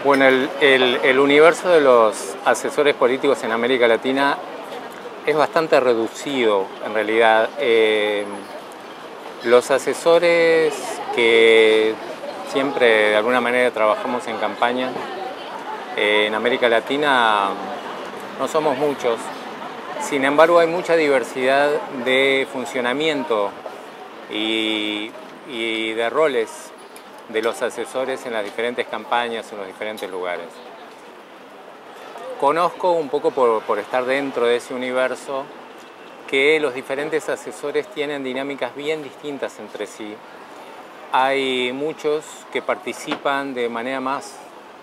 Bueno, el universo de los asesores políticos en América Latina es bastante reducido, en realidad. Los asesores que siempre de alguna manera trabajamos en campaña en América Latina no somos muchos. Sin embargo, hay mucha diversidad de funcionamiento y de roles de los asesores en las diferentes campañas, en los diferentes lugares. Conozco un poco por estar dentro de ese universo que los diferentes asesores tienen dinámicas bien distintas entre sí. Hay muchos que participan de manera más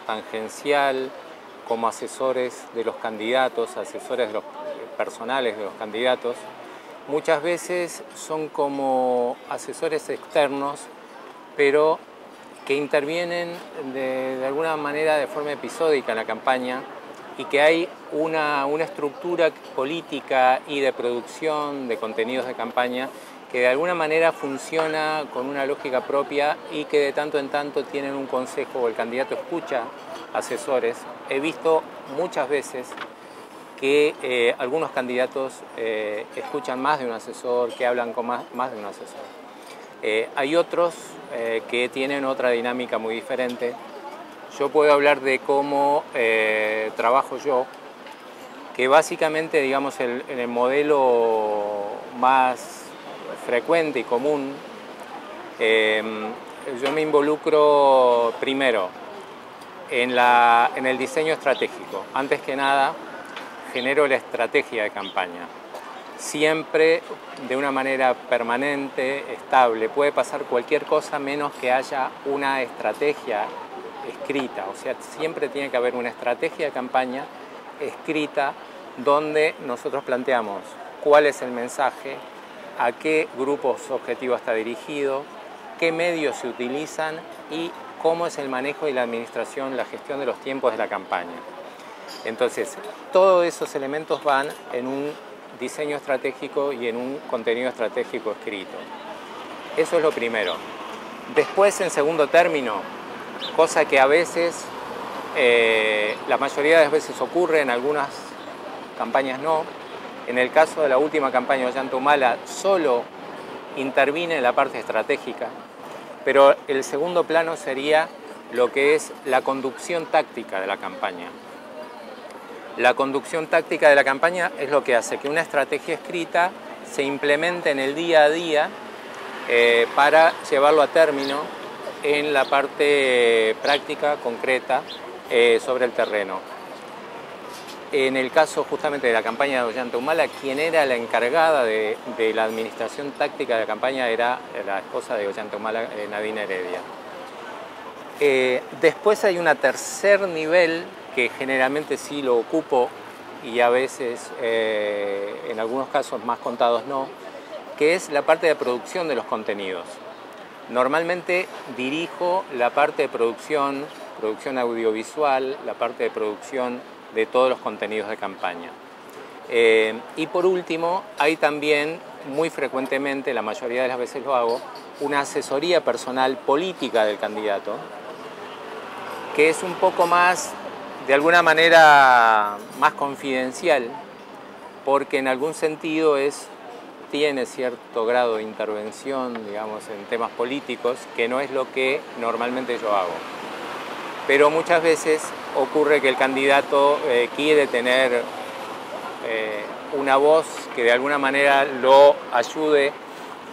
tangencial como asesores de los candidatos, asesores de los personales de los candidatos. Muchas veces son como asesores externos, pero que intervienen de alguna manera de forma episódica en la campaña y que hay una estructura política y de producción de contenidos de campaña que de alguna manera funciona con una lógica propia y que de tanto en tanto tienen un consejo o el candidato escucha asesores. He visto muchas veces que algunos candidatos escuchan más de un asesor, que hablan con más de un asesor. Hay otros que tienen otra dinámica muy diferente. Yo puedo hablar de cómo trabajo yo, que básicamente, digamos, en el modelo más frecuente y común, yo me involucro primero en el diseño estratégico. Antes que nada, genero la estrategia de campaña. Siempre de una manera permanente, estable. Puede pasar cualquier cosa menos que haya una estrategia escrita. O sea, siempre tiene que haber una estrategia de campaña escrita donde nosotros planteamos cuál es el mensaje, a qué grupos objetivos está dirigido, qué medios se utilizan y cómo es el manejo y la administración, la gestión de los tiempos de la campaña. Entonces, todos esos elementos van en un diseño estratégico y en un contenido estratégico escrito. Eso es lo primero. Después, en segundo término, cosa que a veces, la mayoría de las veces ocurre, en algunas campañas no. En el caso de la última campaña de Ollanta Humala, solo intervine en la parte estratégica, pero el segundo plano sería lo que es la conducción táctica de la campaña. La conducción táctica de la campaña es lo que hace que una estrategia escrita se implemente en el día a día para llevarlo a término en la parte práctica, concreta, sobre el terreno. En el caso justamente de la campaña de Ollanta Humala, quien era la encargada de la administración táctica de la campaña era la esposa de Ollanta Humala, Nadine Heredia. Después hay un tercer nivel que generalmente sí lo ocupo y a veces, en algunos casos más contados no, que es la parte de producción de los contenidos. Normalmente dirijo la parte de producción audiovisual, la parte de producción de todos los contenidos de campaña. Y por último, hay también, muy frecuentemente, la mayoría de las veces lo hago, una asesoría personal política del candidato, que es un poco más, de alguna manera, más confidencial, porque en algún sentido tiene cierto grado de intervención, digamos, en temas políticos, que no es lo que normalmente yo hago. Pero muchas veces ocurre que el candidato quiere tener una voz que de alguna manera lo ayude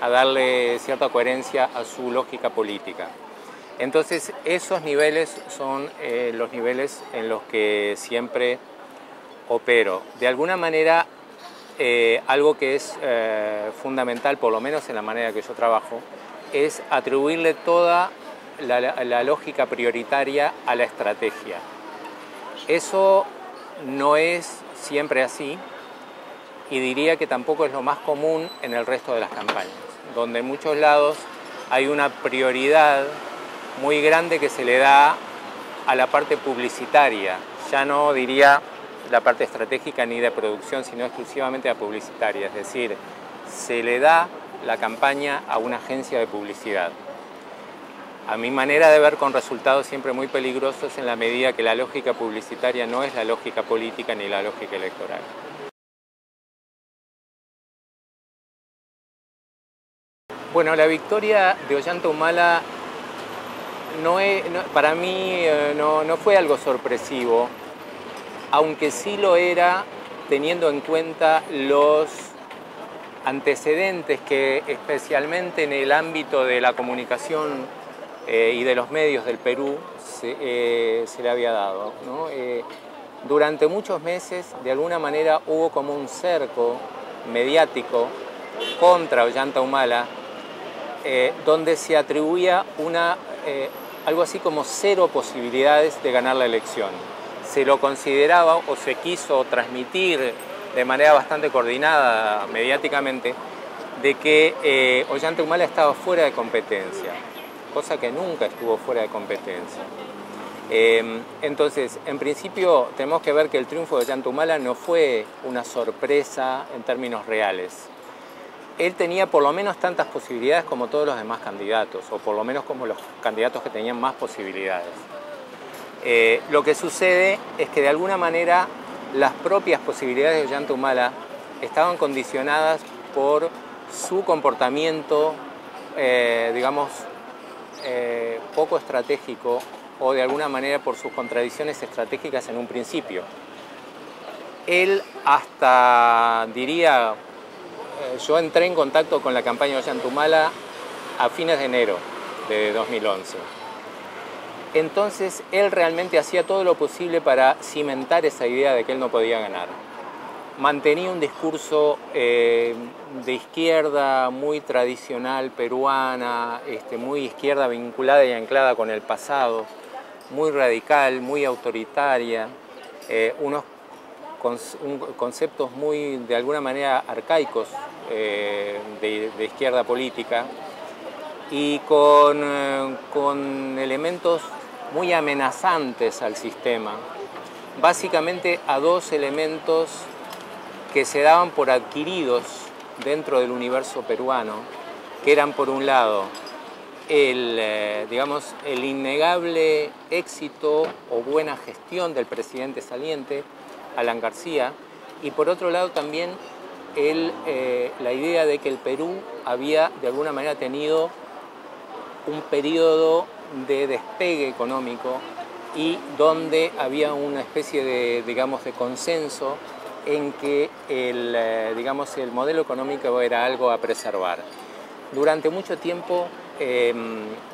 a darle cierta coherencia a su lógica política. Entonces, esos niveles son los niveles en los que siempre opero. De alguna manera, algo que es fundamental, por lo menos en la manera que yo trabajo, es atribuirle toda la lógica prioritaria a la estrategia. Eso no es siempre así y diría que tampoco es lo más común en el resto de las campañas, donde en muchos lados hay una prioridad muy grande que se le da a la parte publicitaria. Ya no diría la parte estratégica ni de producción, sino exclusivamente a publicitaria, es decir, se le da la campaña a una agencia de publicidad. a mi manera de ver, con resultados siempre muy peligrosos en la medida que la lógica publicitaria no es la lógica política ni la lógica electoral. Bueno, la victoria de Ollanta Humala para mí no fue algo sorpresivo, aunque sí lo era teniendo en cuenta los antecedentes que, especialmente en el ámbito de la comunicación y de los medios del Perú, se le había dado, ¿no? Durante muchos meses, de alguna manera, hubo como un cerco mediático contra Ollanta Humala, donde se atribuía algo así como 0 posibilidades de ganar la elección. Se lo consideraba, o se quiso transmitir de manera bastante coordinada mediáticamente, de que Ollanta Humala estaba fuera de competencia, cosa que nunca estuvo fuera de competencia. Entonces, en principio, tenemos que ver que el triunfo de Ollanta Humala no fue una sorpresa en términos reales. Él tenía por lo menos tantas posibilidades como todos los demás candidatos, o por lo menos como los candidatos que tenían más posibilidades. Lo que sucede es que de alguna manera las propias posibilidades de Ollanta Humala estaban condicionadas por su comportamiento, digamos, poco estratégico, o de alguna manera por sus contradicciones estratégicas en un principio. Él hasta, diría, yo entré en contacto con la campaña de Ollanta Humala a fines de enero de 2011. Entonces, él realmente hacía todo lo posible para cimentar esa idea de que él no podía ganar. Mantenía un discurso de izquierda muy tradicional peruana, muy izquierda vinculada y anclada con el pasado, muy radical, muy autoritaria, unos conceptos muy, de alguna manera, arcaicos de izquierda política, y con elementos muy amenazantes al sistema, básicamente a 2 elementos que se daban por adquiridos dentro del universo peruano, que eran, por un lado, digamos, el innegable éxito o buena gestión del presidente saliente, Alan García, y por otro lado también la idea de que el Perú había de alguna manera tenido un periodo de despegue económico y donde había una especie de, digamos, de consenso en que digamos, el modelo económico era algo a preservar. Durante mucho tiempo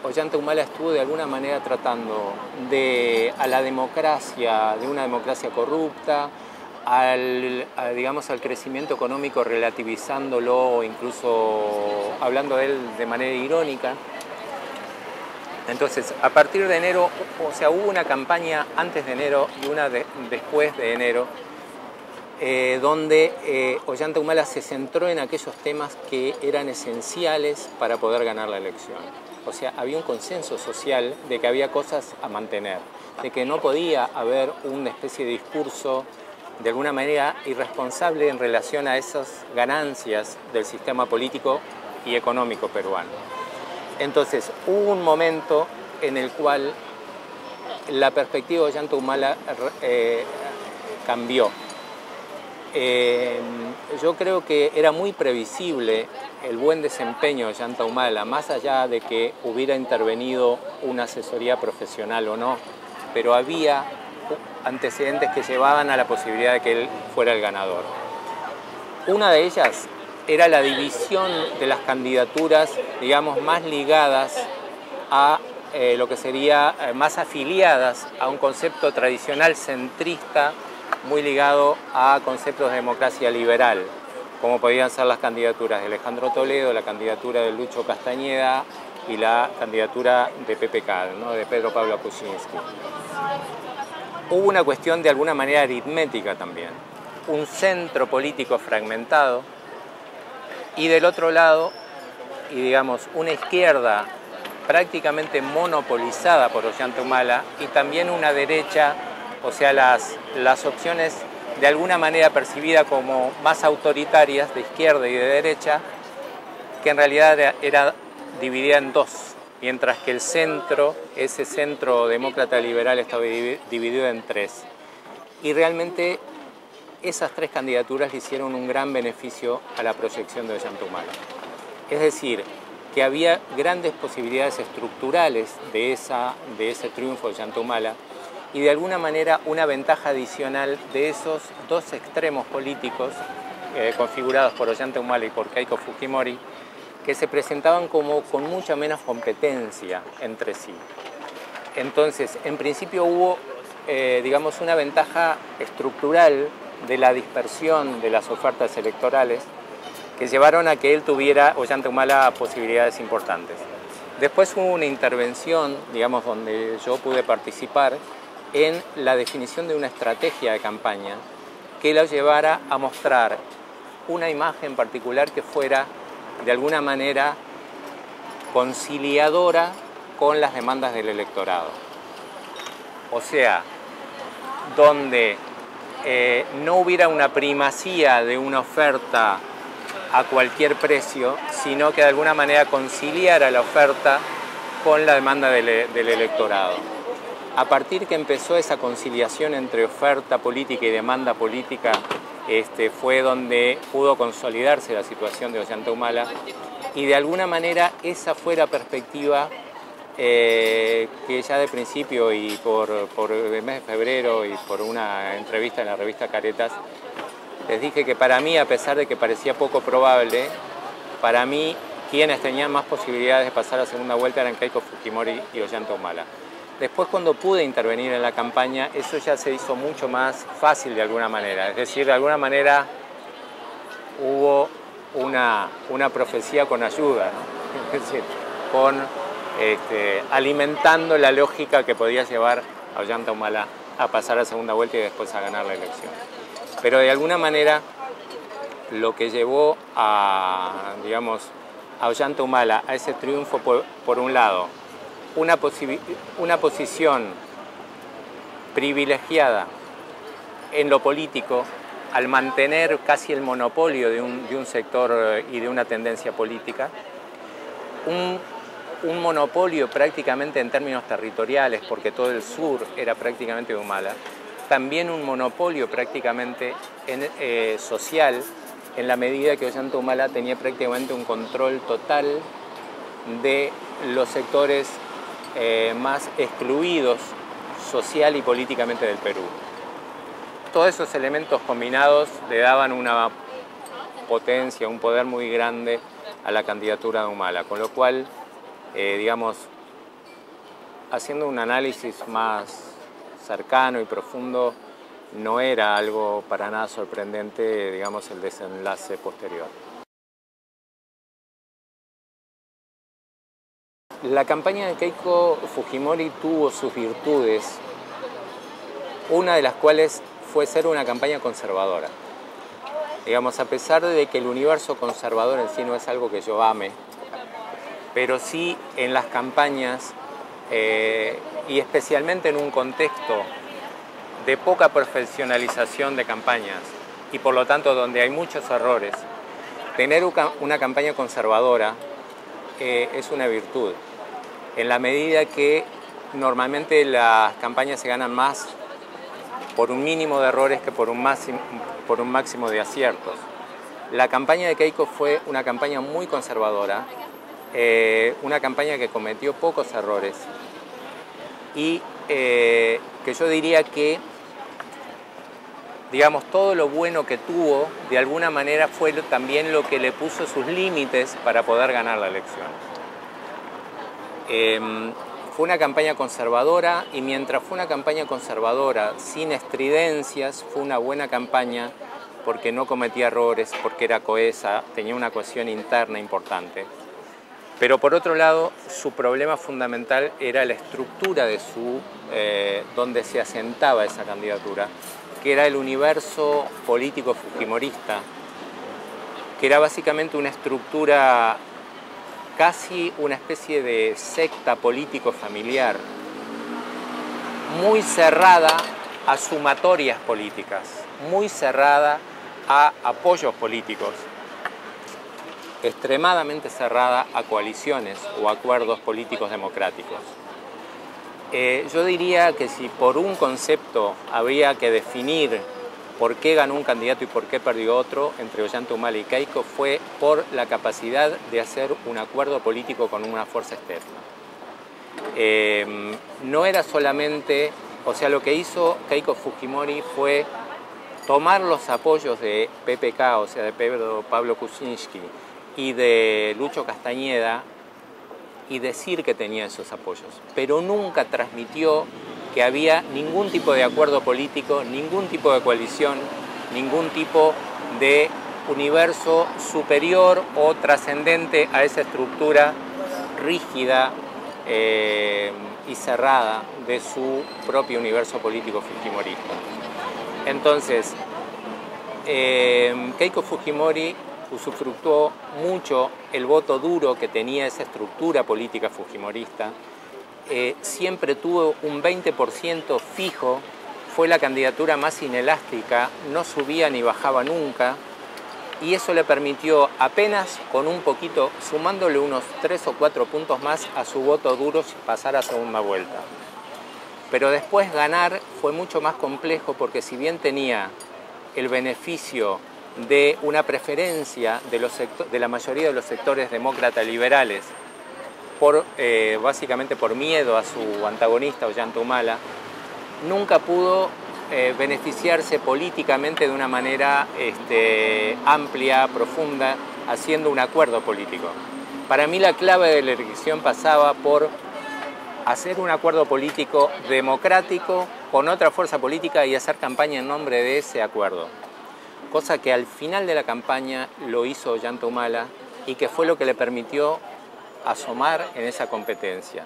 Ollanta Humala estuvo de alguna manera tratando a la democracia, de una democracia corrupta, digamos, al crecimiento económico relativizándolo, incluso hablando de él de manera irónica. Entonces, a partir de enero, o sea, hubo una campaña antes de enero y una después de enero, donde Ollanta Humala se centró en aquellos temas que eran esenciales para poder ganar la elección. O sea, había un consenso social de que había cosas a mantener, de que no podía haber una especie de discurso de alguna manera irresponsable en relación a esas ganancias del sistema político y económico peruano. Entonces, hubo un momento en el cual la perspectiva de Ollanta Humala cambió. Yo creo que era muy previsible el buen desempeño de Ollanta Humala, más allá de que hubiera intervenido una asesoría profesional o no, pero había antecedentes que llevaban a la posibilidad de que él fuera el ganador. Una de ellas era la división de las candidaturas, digamos, más ligadas a lo que sería más afiliadas a un concepto tradicional centrista, muy ligado a conceptos de democracia liberal, como podían ser las candidaturas de Alejandro Toledo, la candidatura de Lucho Castañeda y la candidatura de PPK, ¿no?, de Pedro Pablo Kuczynski. Hubo una cuestión de alguna manera aritmética también, un centro político fragmentado, y del otro lado, y digamos, una izquierda prácticamente monopolizada por Ollanta Humala, y también una derecha, o sea, las opciones de alguna manera percibidas como más autoritarias, de izquierda y de derecha, que en realidad era dividida en 2, mientras que el centro, ese centro demócrata liberal, estaba dividido en tres. Y realmente esas tres candidaturas le hicieron un gran beneficio a la proyección de Ollanta Humala. Es decir, que había grandes posibilidades estructurales de ese triunfo de Ollanta Humala y de alguna manera una ventaja adicional de esos dos extremos políticos configurados por Ollanta Humala y por Keiko Fujimori, que se presentaban como con mucha menos competencia entre sí. Entonces, en principio hubo, digamos, una ventaja estructural de la dispersión de las ofertas electorales que llevaron a que él tuviera, Ollanta Humala, posibilidades importantes. Después hubo una intervención, digamos, donde yo pude participar en la definición de una estrategia de campaña que lo llevara a mostrar una imagen particular que fuera, de alguna manera, conciliadora con las demandas del electorado. O sea, donde no hubiera una primacía de una oferta a cualquier precio, sino que de alguna manera conciliara la oferta con la demanda del electorado. A partir que empezó esa conciliación entre oferta política y demanda política, fue donde pudo consolidarse la situación de Ollanta Humala y de alguna manera esa fue la perspectiva que ya de principio y por el mes de febrero y por una entrevista en la revista Caretas, les dije que para mí, a pesar de que parecía poco probable, para mí quienes tenían más posibilidades de pasar a segunda vuelta eran Keiko Fujimori y Ollanta Humala. Después, cuando pude intervenir en la campaña, eso ya se hizo mucho más fácil de alguna manera. Es decir, de alguna manera hubo una profecía con ayuda, ¿no? Es decir, alimentando la lógica que podía llevar a Ollanta Humala a pasar a segunda vuelta y después a ganar la elección. Pero de alguna manera lo que llevó a Ollanta Humala a ese triunfo, por un lado, una posición privilegiada en lo político al mantener casi el monopolio de un sector y de una tendencia política, un monopolio prácticamente en términos territoriales, porque todo el sur era prácticamente de Humala, también un monopolio prácticamente social, en la medida que Ollanta Humala tenía prácticamente un control total de los sectores más excluidos social y políticamente del Perú. Todos esos elementos combinados le daban una potencia, un poder muy grande a la candidatura de Humala, con lo cual, haciendo un análisis más cercano y profundo, no era algo para nada sorprendente, el desenlace posterior. La campaña de Keiko Fujimori tuvo sus virtudes, una de las cuales fue ser una campaña conservadora. A pesar de que el universo conservador en sí no es algo que yo ame, pero sí en las campañas, y especialmente en un contexto de poca profesionalización de campañas y por lo tanto donde hay muchos errores, tener una campaña conservadora es una virtud, en la medida que normalmente las campañas se ganan más por un mínimo de errores que por un máximo de aciertos. La campaña de Keiko fue una campaña muy conservadora, una campaña que cometió pocos errores y que yo diría que todo lo bueno que tuvo de alguna manera fue también lo que le puso sus límites para poder ganar la elección. Fue una campaña conservadora y mientras fue una campaña conservadora sin estridencias, fue una buena campaña porque no cometía errores, porque era cohesa, tenía una cohesión interna importante. Pero por otro lado, su problema fundamental era la estructura de donde se asentaba esa candidatura, que era el universo político fujimorista, que era básicamente una estructura, casi una especie de secta político-familiar, muy cerrada a sumatorias políticas, muy cerrada a apoyos políticos. extremadamente cerrada a coaliciones o acuerdos políticos democráticos. Yo diría que si por un concepto habría que definir por qué ganó un candidato y por qué perdió otro entre Ollanta Humala y Keiko, fue por la capacidad de hacer un acuerdo político con una fuerza externa. No era solamente, o sea, lo que hizo Keiko Fujimori fue tomar los apoyos de PPK, o sea, de Pablo Kuczynski y de Lucho Castañeda, y decir que tenía esos apoyos, pero nunca transmitió que había ningún tipo de acuerdo político, ningún tipo de coalición, ningún tipo de universo superior o trascendente a esa estructura rígida y cerrada de su propio universo político fujimorista. Entonces, Keiko Fujimori usufructuó mucho el voto duro que tenía esa estructura política fujimorista, siempre tuvo un 20% fijo, fue la candidatura más inelástica, no subía ni bajaba nunca, y eso le permitió apenas con un poquito, sumándole unos 3 o 4 puntos más a su voto duro, pasar a segunda vuelta. Pero después ganar fue mucho más complejo porque si bien tenía el beneficio de una preferencia de la mayoría de los sectores demócratas liberales, básicamente por miedo a su antagonista Ollanta Humala, nunca pudo beneficiarse políticamente de una manera amplia, profunda, haciendo un acuerdo político. Para mí la clave de la elección pasaba por hacer un acuerdo político democrático con otra fuerza política y hacer campaña en nombre de ese acuerdo. Cosa que al final de la campaña lo hizo Ollanta Humala y que fue lo que le permitió asomar en esa competencia,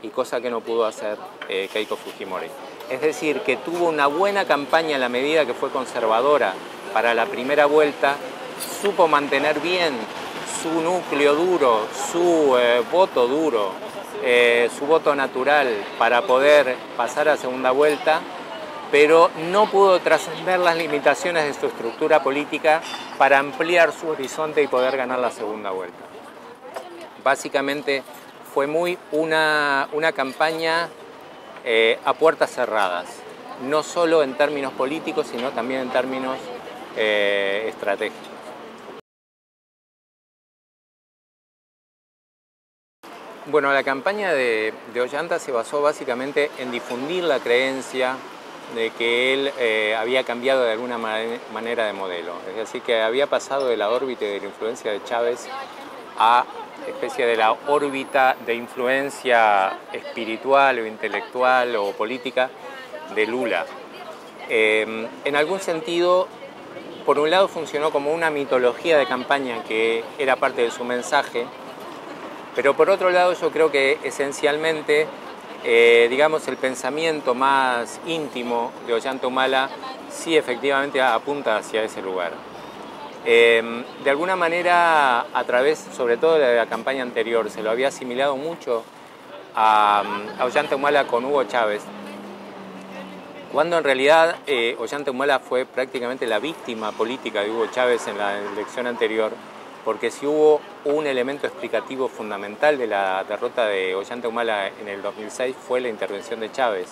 y cosa que no pudo hacer Keiko Fujimori. Es decir, que tuvo una buena campaña en la medida que fue conservadora para la primera vuelta, supo mantener bien su núcleo duro, su voto duro, su voto natural para poder pasar a segunda vuelta, pero no pudo trascender las limitaciones de su estructura política para ampliar su horizonte y poder ganar la segunda vuelta. Básicamente fue una campaña a puertas cerradas, no solo en términos políticos, sino también en términos estratégicos. Bueno, la campaña de Ollanta se basó básicamente en difundir la creencia de que él había cambiado de alguna manera de modelo, es decir, que había pasado de la órbita de la influencia de Chávez a especie de la órbita de influencia espiritual o intelectual o política de Lula. En algún sentido, por un lado funcionó como una mitología de campaña que era parte de su mensaje, pero por otro lado yo creo que esencialmente digamos, el pensamiento más íntimo de Ollanta Humala sí efectivamente apunta hacia ese lugar. De alguna manera, a través, sobre todo de la campaña anterior, se lo había asimilado mucho a Ollanta Humala con Hugo Chávez, cuando en realidad Ollanta Humala fue prácticamente la víctima política de Hugo Chávez en la elección anterior, porque si hubo un elemento explicativo fundamental de la derrota de Ollanta Humala en el 2006 fue la intervención de Chávez.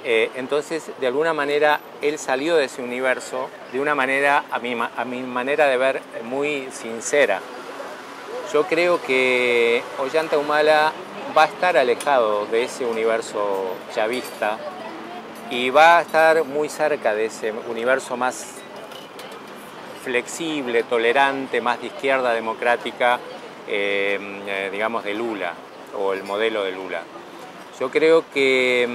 Entonces, de alguna manera, él salió de ese universo de una manera, a mi manera de ver, muy sincera. Yo creo que Ollanta Humala va a estar alejado de ese universo chavista y va a estar muy cerca de ese universo más flexible, tolerante, más de izquierda democrática, digamos, de Lula, o el modelo de Lula. Yo creo que,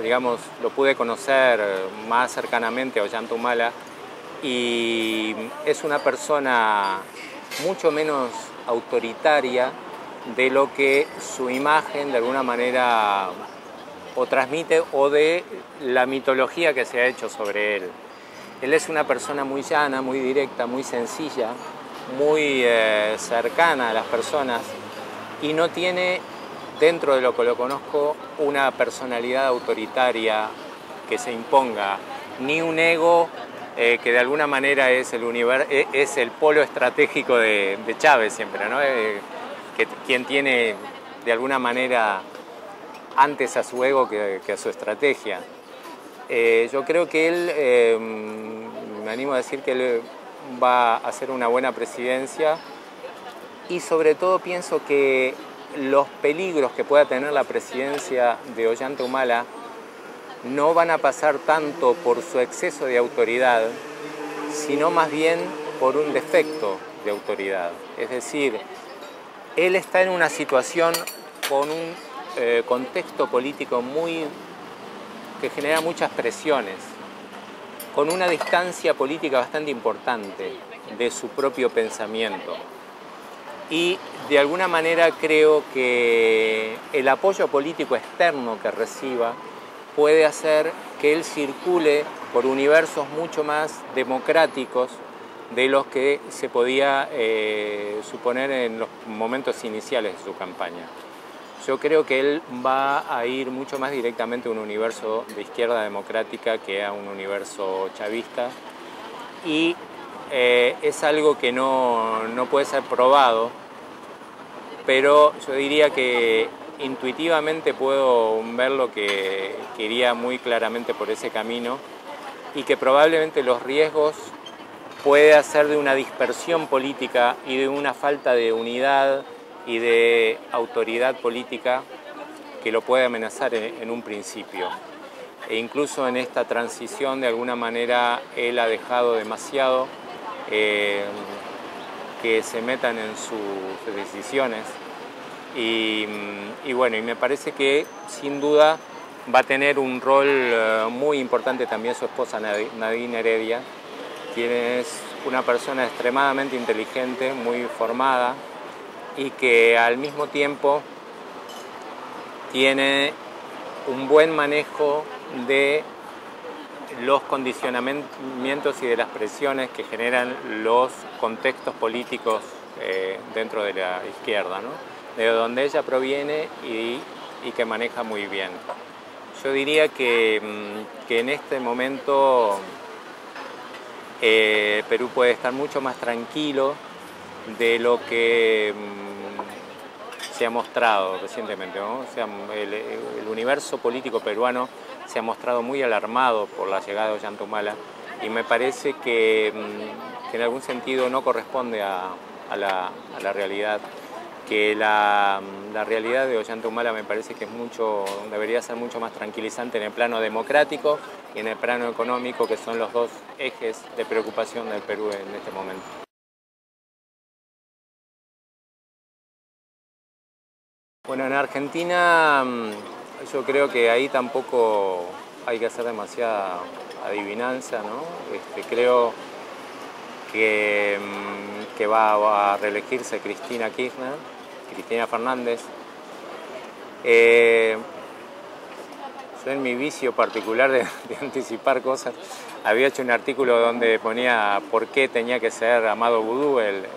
digamos, lo pude conocer más cercanamente a Ollanta Humala y es una persona mucho menos autoritaria de lo que su imagen de alguna manera o transmite o de la mitología que se ha hecho sobre él. Él es una persona muy llana, muy directa, muy sencilla, muy cercana a las personas y no tiene, dentro de lo que lo conozco, una personalidad autoritaria que se imponga, ni un ego que de alguna manera es el polo estratégico de Chávez siempre, ¿no? Quien tiene de alguna manera antes a su ego que a su estrategia. Yo creo que él, me animo a decir que él va a hacer una buena presidencia y sobre todo pienso que los peligros que pueda tener la presidencia de Ollanta Humala no van a pasar tanto por su exceso de autoridad, sino más bien por un defecto de autoridad. Es decir, él está en una situación con un contexto político que genera muchas presiones, con una distancia política bastante importante de su propio pensamiento. Y de alguna manera creo que el apoyo político externo que reciba puede hacer que él circule por universos mucho más democráticos de los que se podía suponer en los momentos iniciales de su campaña. Yo creo que él va a ir mucho más directamente a un universo de izquierda democrática que a un universo chavista, y es algo que no puede ser probado, pero yo diría que intuitivamente puedo verlo que iría muy claramente por ese camino, y que probablemente los riesgos puede hacer de una dispersión política y de una falta de unidad y de autoridad política que lo puede amenazar en un principio. E incluso en esta transición, de alguna manera, él ha dejado demasiado que se metan en sus decisiones. Y bueno, y me parece que sin duda va a tener un rol muy importante también su esposa Nadine Heredia, quien es una persona extremadamente inteligente, muy formada, y que al mismo tiempo tiene un buen manejo de los condicionamientos y de las presiones que generan los contextos políticos dentro de la izquierda, ¿no? De donde ella proviene y que maneja muy bien. Yo diría que en este momento Perú puede estar mucho más tranquilo de lo que se ha mostrado recientemente, ¿no? O sea, el universo político peruano se ha mostrado muy alarmado por la llegada de Ollanta Humala, y me parece que en algún sentido no corresponde a la realidad, que la realidad de Ollanta Humala me parece que debería ser mucho más tranquilizante en el plano democrático y en el plano económico, que son los dos ejes de preocupación del Perú en este momento. Bueno, en Argentina yo creo que ahí tampoco hay que hacer demasiada adivinanza, ¿no? Creo que va a reelegirse Cristina Fernández. Yo, en mi vicio particular de anticipar cosas, había hecho un artículo donde ponía por qué tenía que ser Amado Vudú el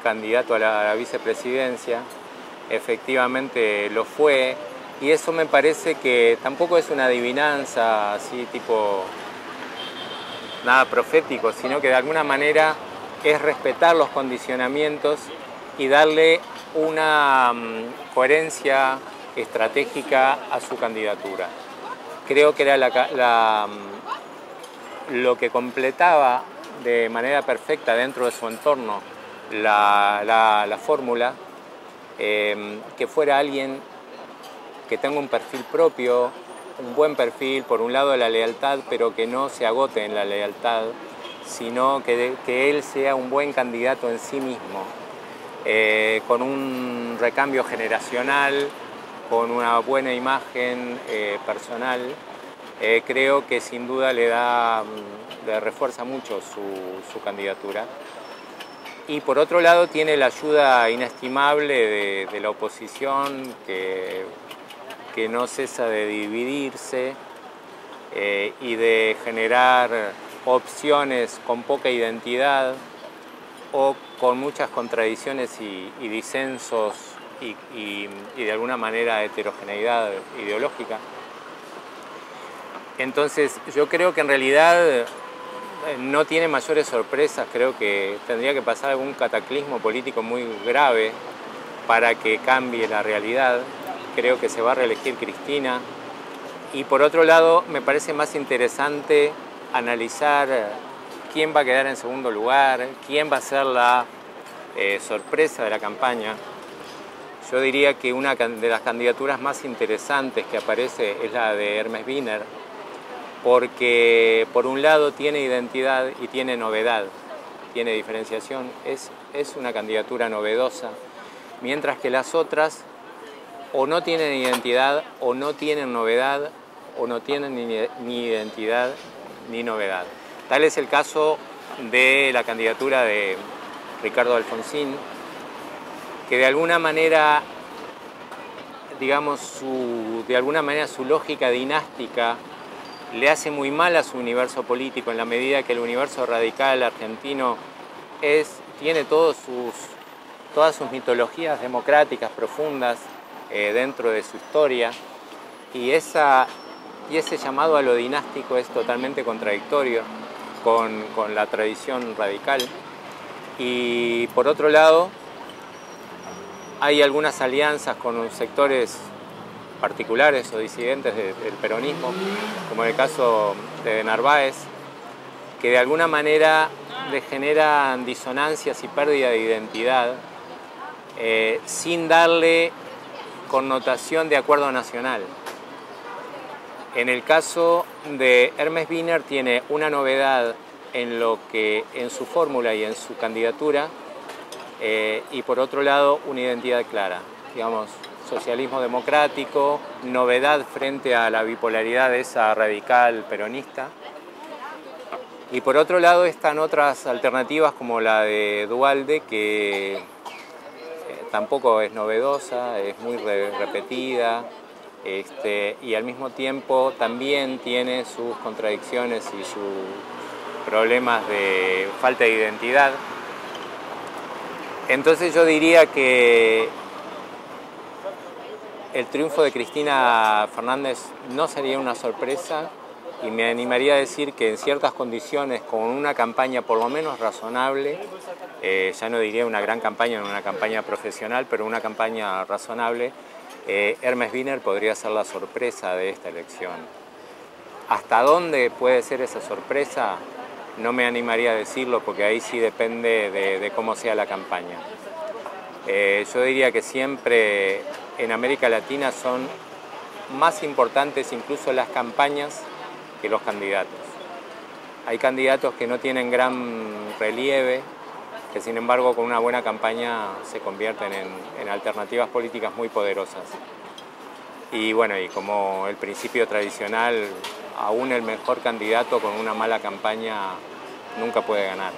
candidato a la vicepresidencia. Efectivamente lo fue, y eso me parece que tampoco es una adivinanza así tipo nada profético, sino que de alguna manera es respetar los condicionamientos y darle una coherencia estratégica a su candidatura. Creo que era lo que completaba de manera perfecta dentro de su entorno la fórmula, que fuera alguien que tenga un perfil propio, un buen perfil, por un lado de la lealtad, pero que no se agote en la lealtad, sino que él sea un buen candidato en sí mismo, con un recambio generacional, con una buena imagen personal. Creo que sin duda le refuerza mucho su candidatura. Y por otro lado tiene la ayuda inestimable de la oposición, que no cesa de dividirse y de generar opciones con poca identidad o con muchas contradicciones y disensos y de alguna manera heterogeneidad ideológica. Entonces yo creo que en realidad no tiene mayores sorpresas, creo que tendría que pasar algún cataclismo político muy grave para que cambie la realidad. Creo que se va a reelegir Cristina. Y por otro lado, me parece más interesante analizar quién va a quedar en segundo lugar, quién va a ser la sorpresa de la campaña. Yo diría que una de las candidaturas más interesantes que aparece es la de Hermes Wiener, porque por un lado tiene identidad y tiene novedad, tiene diferenciación, es una candidatura novedosa, mientras que las otras o no tienen identidad o no tienen novedad o no tienen ni identidad ni novedad. Tal es el caso de la candidatura de Ricardo Alfonsín, que de alguna manera, digamos, su lógica dinástica le hace muy mal a su universo político, en la medida que el universo radical argentino tiene todas sus mitologías democráticas profundas dentro de su historia, y ese llamado a lo dinástico es totalmente contradictorio con la tradición radical. Y por otro lado, hay algunas alianzas con sectores particulares o disidentes del peronismo, como en el caso de Narváez, que de alguna manera le generan disonancias y pérdida de identidad sin darle connotación de acuerdo nacional. En el caso de Hermes Wiener tiene una novedad en su fórmula y en su candidatura, y por otro lado una identidad clara, digamos, socialismo democrático, novedad frente a la bipolaridad esa radical peronista. Y por otro lado están otras alternativas como la de Duhalde, que tampoco es novedosa, es muy repetida, y al mismo tiempo también tiene sus contradicciones y sus problemas de falta de identidad. Entonces yo diría que el triunfo de Cristina Fernández no sería una sorpresa, y me animaría a decir que en ciertas condiciones, con una campaña por lo menos razonable, ya no diría una gran campaña, una campaña profesional, pero una campaña razonable, Hermes Wiener podría ser la sorpresa de esta elección. ¿Hasta dónde puede ser esa sorpresa? No me animaría a decirlo, porque ahí sí depende de cómo sea la campaña. Yo diría que siempre en América Latina son más importantes incluso las campañas que los candidatos. Hay candidatos que no tienen gran relieve, que sin embargo con una buena campaña se convierten en alternativas políticas muy poderosas. Y bueno, y como el principio tradicional, aún el mejor candidato con una mala campaña nunca puede ganar.